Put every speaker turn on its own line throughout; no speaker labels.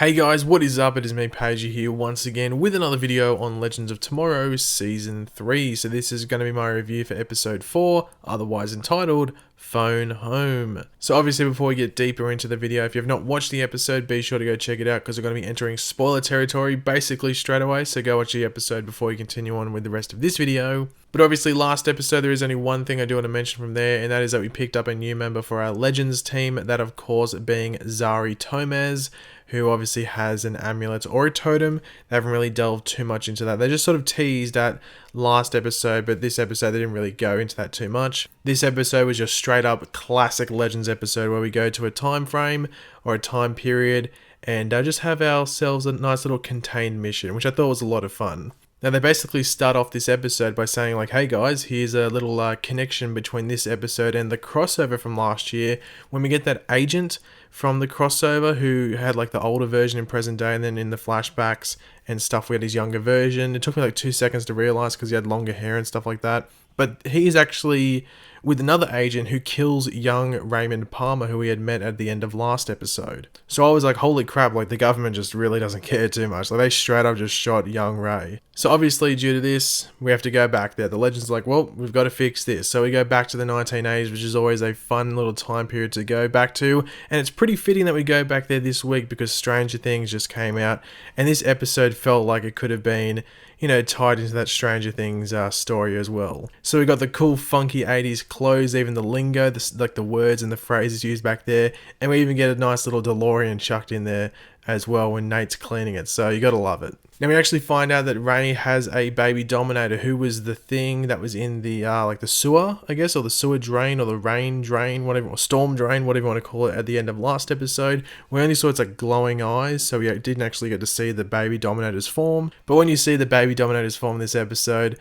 Hey guys, what is up? It is me, Pagey, here once again with another video on Legends of Tomorrow Season 3. So this is going to be my review for Episode 4, otherwise entitled Phone Home. So obviously before we get deeper into the video, if you have not watched the episode, be sure to go check it out because we're going to be entering spoiler territory basically straight away. So go watch the episode before you continue on with the rest of this video. But obviously last episode there is only one thing I do want to mention from there, and that is that we picked up a new member for our Legends team, that of course being Zari Tomez, who obviously has an amulet or a totem. They haven't really delved too much into that. They just sort of teased that last episode, but this episode they didn't really go into that too much. This episode was just straight up classic Legends episode where we go to a time frame or a time period and just have ourselves a nice little contained mission, which I thought was a lot of fun. Now they basically start off this episode by saying like, hey guys, here's a little connection between this episode and the crossover from last year, when we get that agent from the crossover who had like the older version in present day, and then in the flashbacks and stuff we had his younger version. It took me like 2 seconds to realize because he had longer hair and stuff like that. But he's actually with another agent who kills young Raymond Palmer, who we had met at the end of last episode. So I was like, holy crap, like the government just really doesn't care too much. Like they straight up just shot young Ray. So obviously due to this, we have to go back there. The Legend's like, well, we've got to fix this. So we go back to the 1980s, which is always a fun little time period to go back to. And it's pretty fitting that we go back there this week because Stranger Things just came out. And this episode felt like it could have been, you know, tied into that Stranger Things story as well. So we got the cool funky 80s clothes, even the lingo, like the words and the phrases used back there, and we even get a nice little DeLorean chucked in there as well when Nate's cleaning it, so you gotta love it. Now we actually find out that Ray has a baby Dominator who was the thing that was in the like the sewer, I guess, or the sewer drain, or the rain drain, whatever, or storm drain, whatever you want to call it, at the end of last episode. We only saw its like glowing eyes, so we didn't actually get to see the baby Dominator's form. But when you see the baby Dominator's form in this episode,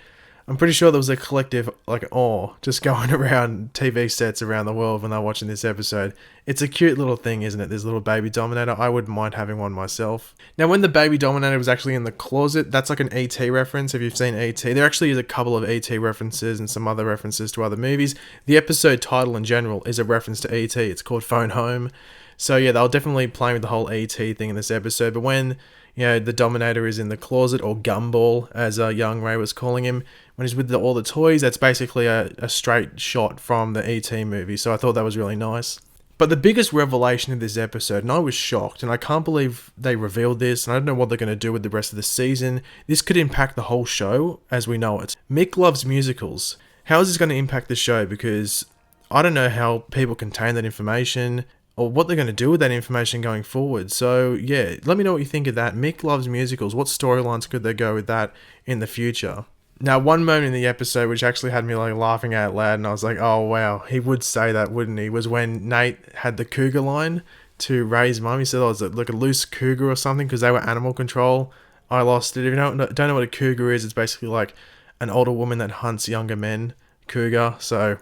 I'm pretty sure there was a collective like awe just going around TV sets around the world when they're watching this episode. It's a cute little thing, isn't it? This little baby Dominator. I wouldn't mind having one myself. Now, when the baby Dominator was actually in the closet, that's like an E.T. reference. If you've seen E.T., there actually is a couple of E.T. references and some other references to other movies. The episode title in general is a reference to E.T. It's called Phone Home. So yeah, they'll definitely play with the whole E.T. thing in this episode. But when, you know, the Dominator is in the closet, or Gumball, as young Ray was calling him, when he's with all the toys, that's basically a straight shot from the E.T. movie. So I thought that was really nice. But the biggest revelation of this episode, and I was shocked, and I can't believe they revealed this, and I don't know what they're going to do with the rest of the season. This could impact the whole show as we know it. Mick loves musicals. How is this going to impact the show? Because I don't know how people contain that information, or what they're going to do with that information going forward. So yeah, let me know what you think of that. Mick loves musicals. What storylines could they go with that in the future? Now, one moment in the episode which actually had me like laughing out loud, and I was like, oh wow, he would say that, wouldn't he? Was when Nate had the cougar line to Ray's mum. He said, oh, it was like a loose cougar or something because they were animal control. I lost it. If you don't know what a cougar is, it's basically like an older woman that hunts younger men. Cougar. So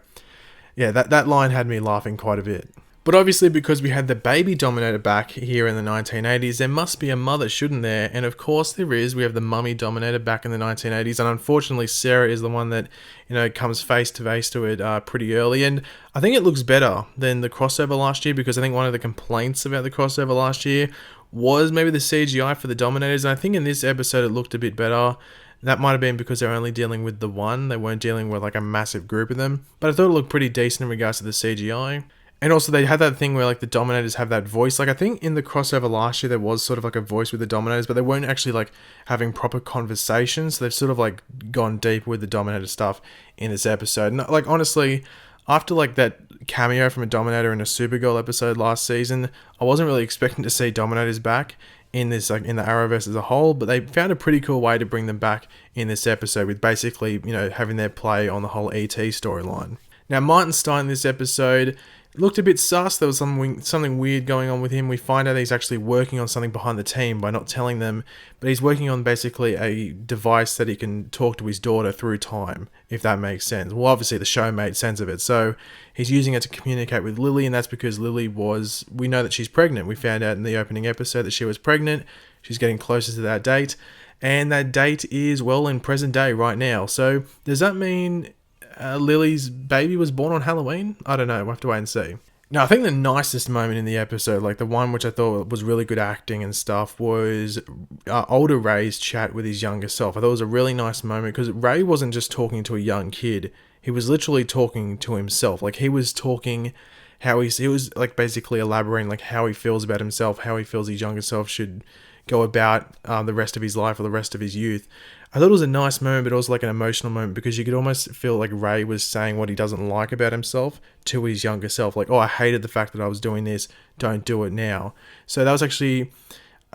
yeah, that line had me laughing quite a bit. But obviously, because we had the baby Dominator back here in the 1980s, there must be a mother, shouldn't there? And of course there is. We have the mummy Dominator back in the 1980s, and unfortunately Sarah is the one that, you know, comes face to face to it pretty early. And I think it looks better than the crossover last year, because I think one of the complaints about the crossover last year was maybe the CGI for the Dominators, and I think in this episode it looked a bit better. That might have been because they're only dealing with the one. They weren't dealing with like a massive group of them. But I thought it looked pretty decent in regards to the CGI. And also they had that thing where like the Dominators have that voice. Like I think in the crossover last year there was sort of like a voice with the Dominators, but they weren't actually like having proper conversations. So they've sort of like gone deep with the Dominator stuff in this episode. And like honestly, after like that cameo from a Dominator in a Supergirl episode last season, I wasn't really expecting to see Dominators back in this, like in the Arrowverse as a whole, but they found a pretty cool way to bring them back in this episode with basically, you know, having their play on the whole E.T. storyline. Now Martin Stein in this episode looked a bit sus. There was something weird going on with him. We find out he's actually working on something behind the team by not telling them, but he's working on basically a device that he can talk to his daughter through time, if that makes sense. Well, obviously the show made sense of it. So he's using it to communicate with Lily, and that's because Lily we know that she's pregnant. We found out in the opening episode that she was pregnant. She's getting closer to that date, and that date is, well, in present day right now. So does that mean Lily's baby was born on Halloween? I don't know. We'll have to wait and see. Now, I think the nicest moment in the episode, like the one which I thought was really good acting and stuff, was older Ray's chat with his younger self. I thought it was a really nice moment because Ray wasn't just talking to a young kid; he was literally talking to himself. Like he was talking how he was like basically elaborating like how he feels about himself, how he feels his younger self should go about the rest of his life or the rest of his youth. I thought it was a nice moment, but also like an emotional moment because you could almost feel like Ray was saying what he doesn't like about himself to his younger self. Like, oh, I hated the fact that I was doing this. Don't do it now. So that was actually,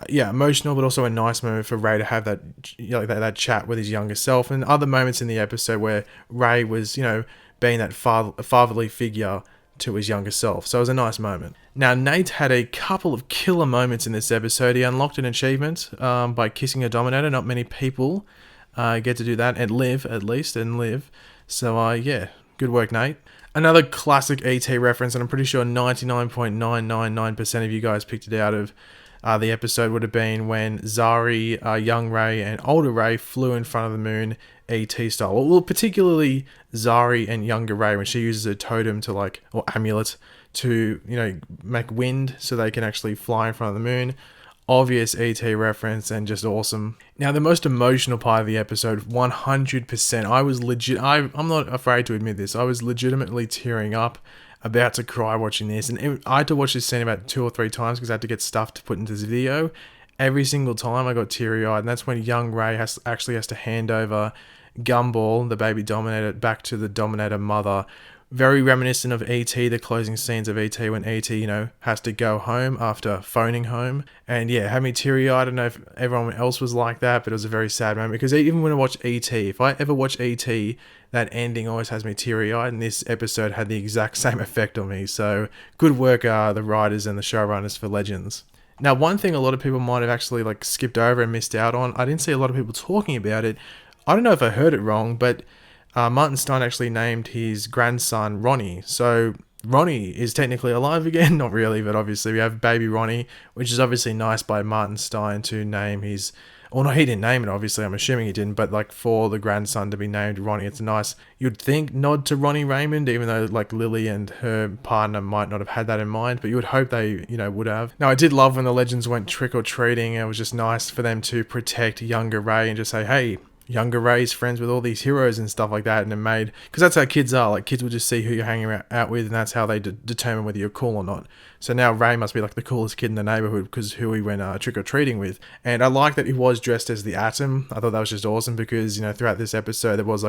yeah, emotional, but also a nice moment for Ray to have that, like that chat with his younger self. And other moments in the episode where Ray was, being that fatherly figure to his younger self. So it was a nice moment. Now, Nate had a couple of killer moments in this episode. He unlocked an achievement by kissing a Dominator. Not many people get to do that and live, at least, and live. So, yeah, good work, Nate. Another classic ET reference, and I'm pretty sure 99.999% of you guys picked it out of the episode, would have been when Zari, young Ray, and older Ray flew in front of the moon ET style. Well, particularly Zari and younger Ray, when she uses a totem to or amulet to, make wind so they can actually fly in front of the moon. Obvious ET reference and just awesome. Now, the most emotional part of the episode, 100%. I'm not afraid to admit this. I was legitimately tearing up, about to cry watching this. And I had to watch this scene about 2 or 3 times because I had to get stuff to put into this video. Every single time I got teary-eyed, and that's when young Ray actually has to hand over Gumball, the baby Dominator, back to the Dominator mother. Very reminiscent of E.T., the closing scenes of E.T. when E.T., has to go home after phoning home. And yeah, had me teary-eyed. I don't know if everyone else was like that, but it was a very sad moment. Because even when I watch E.T., if I ever watch E.T., that ending always has me teary-eyed, and this episode had the exact same effect on me. So good work, the writers and the showrunners for Legends. Now, one thing a lot of people might have actually skipped over and missed out on, I didn't see a lot of people talking about it. I don't know if I heard it wrong, but Martin Stein actually named his grandson Ronnie. So Ronnie is technically alive again. Not really, but obviously we have baby Ronnie, which is obviously nice by Martin Stein to name his... Well, no, he didn't name it, obviously. I'm assuming he didn't. But for the grandson to be named Ronnie, it's a nice, you'd think, nod to Ronnie Raymond, even though Lily and her partner might not have had that in mind. But you would hope they, would have. Now, I did love when the Legends went trick-or-treating. It was just nice for them to protect younger Ray and just say, hey, younger Ray's friends with all these heroes and stuff like that, and it made, because that's how kids are. Kids will just see who you're hanging out with, and that's how they determine whether you're cool or not. So now Ray must be the coolest kid in the neighborhood because who he went trick-or-treating with. And I like that he was dressed as the Atom. I thought that was just awesome because, throughout this episode there was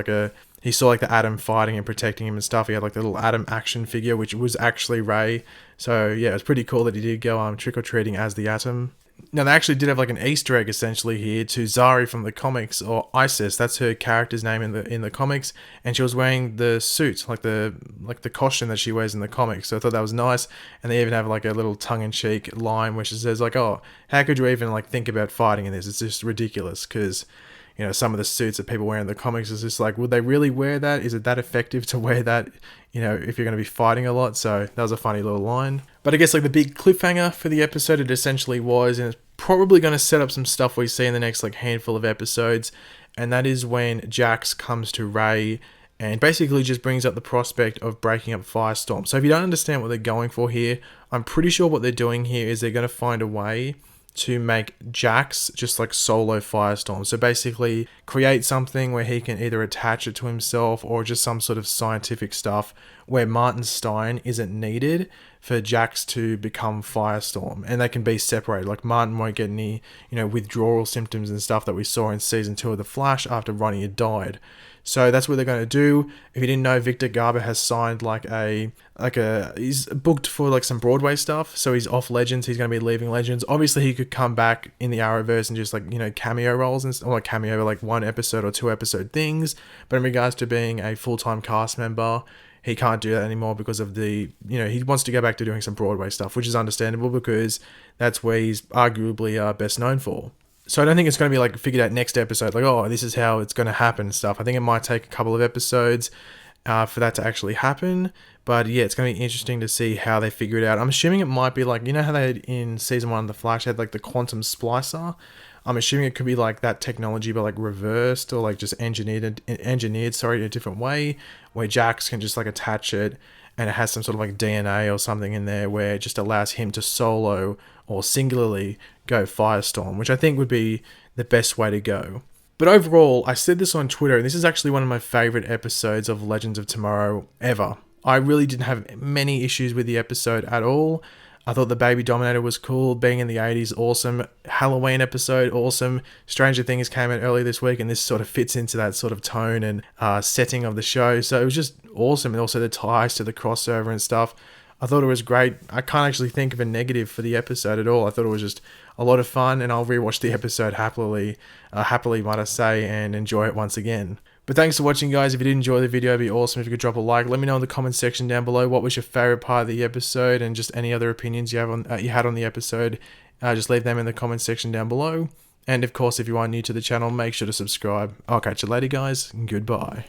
he saw the Atom fighting and protecting him and stuff. He had the little Atom action figure, which was actually Ray. So yeah, it was pretty cool that he did go trick-or-treating as the Atom. Now, they actually did have an Easter egg essentially here to Zari from the comics, or Isis. That's her character's name in the comics, and she was wearing the suit, the costume that she wears in the comics. So I thought that was nice. And they even have a little tongue-in-cheek line where she says oh, how could you even think about fighting in this? It's just ridiculous because some of the suits that people wear in the comics is just would they really wear that? Is it that effective to wear that, if you're going to be fighting a lot? So that was a funny little line. But I guess the big cliffhanger for the episode, it essentially was, and it's probably going to set up some stuff we see in the next handful of episodes, and that is when Jax comes to Ray and basically just brings up the prospect of breaking up Firestorm. So if you don't understand what they're going for here, I'm pretty sure what they're doing here is they're going to find a way to make Jax just solo Firestorm. So basically create something where he can either attach it to himself or just some sort of scientific stuff where Martin Stein isn't needed for Jax to become Firestorm, and they can be separated. Martin won't get any, withdrawal symptoms and stuff that we saw in season 2 of The Flash after Ronnie had died. So that's what they're going to do. If you didn't know, Victor Garber has signed he's booked for some Broadway stuff. So he's off Legends. He's going to be leaving Legends. Obviously, he could come back in the Arrowverse and just cameo roles and or cameo 1 episode or 2 episode things. But in regards to being a full-time cast member, he can't do that anymore because of the, he wants to go back to doing some Broadway stuff, which is understandable because that's where he's arguably best known for. So I don't think it's going to be figured out next episode, oh, this is how it's going to happen and stuff. I think it might take a couple of episodes for that to actually happen. But yeah, it's going to be interesting to see how they figure it out. I'm assuming it might be how they had in season 1 of The Flash, they had the quantum splicer. I'm assuming it could be that technology, but reversed or just engineered in a different way, where Jax can just attach it and it has some sort of like DNA or something in there where it just allows him to solo or singularly go Firestorm, which I think would be the best way to go. But overall, I said this on Twitter, and this is actually one of my favorite episodes of Legends of Tomorrow ever. I really didn't have many issues with the episode at all. I thought the baby Dominator was cool, being in the 80s, awesome. Halloween episode, awesome. Stranger Things came out earlier this week, and this sort of fits into that sort of tone and setting of the show. So it was just awesome, and also the ties to the crossover and stuff. I thought it was great. I can't actually think of a negative for the episode at all. I thought it was just a lot of fun, and I'll rewatch the episode happily might I say, and enjoy it once again. But thanks for watching, guys. If you did enjoy the video, it'd be awesome if you could drop a like. Let me know in the comment section down below what was your favorite part of the episode, and just any other opinions you had on the episode. Just leave them in the comment section down below. And of course, if you are new to the channel, make sure to subscribe. I'll catch you later, guys. Goodbye.